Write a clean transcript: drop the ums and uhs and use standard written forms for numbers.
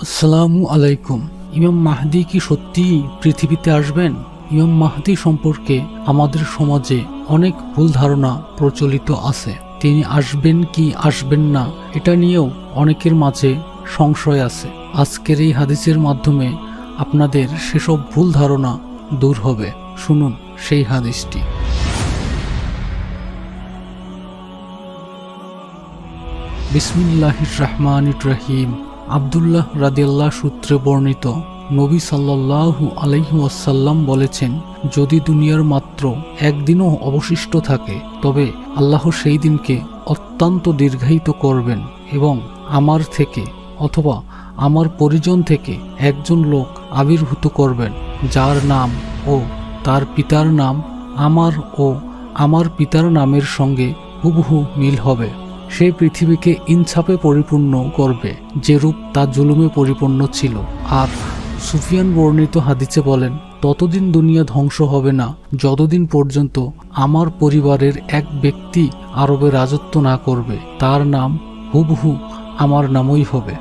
আসসালামু আলাইকুম। ইমাম মাহদি কি সত্যিই পৃথিবীতে আসবেন? ইমাম মাহদি সম্পর্কে আমাদের সমাজে অনেক ভুল ধারণা প্রচলিত আছে। তিনি আসবেন কি আসবেন না এটা নিয়েও অনেকের মাঝে সংশয় আছে। আজকের এই হাদিসের মাধ্যমে আপনাদের সেসব ভুল ধারণা দূর হবে। শুনুন সেই হাদিসটি। বিসমিল্লাহির রহমানির রহিম। আব্দুল্লাহ রাদিয়াল্লাহ সূত্রে বর্ণিত, নবী সাল্লাল্লাহু আলাইহি ওয়াসাল্লাম বলেছেন, যদি দুনিয়ার মাত্র একদিনও অবশিষ্ট থাকে তবে আল্লাহ সেই দিনকে অত্যন্ত দীর্ঘায়িত করবেন এবং আমার থেকে অথবা আমার পরিজন থেকে একজন লোক আবির্ভূত করবেন, যার নাম ও তার পিতার নাম আমার ও আমার পিতার নামের সঙ্গে হুবহু মিল হবে। সে পৃথিবীকে ইনসাফে পরিপূর্ণ করবে, যেরূপ তা জুলুমে পরিপূর্ণ ছিল। আর সুফিয়ান বর্ণিত হাদিসে বলেন, ততদিন দুনিয়া ধ্বংস হবে না যতদিন পর্যন্ত আমার পরিবারের এক ব্যক্তি আরবে রাজত্ব না করবে, তার নাম হুবহু আমার নামই হবে।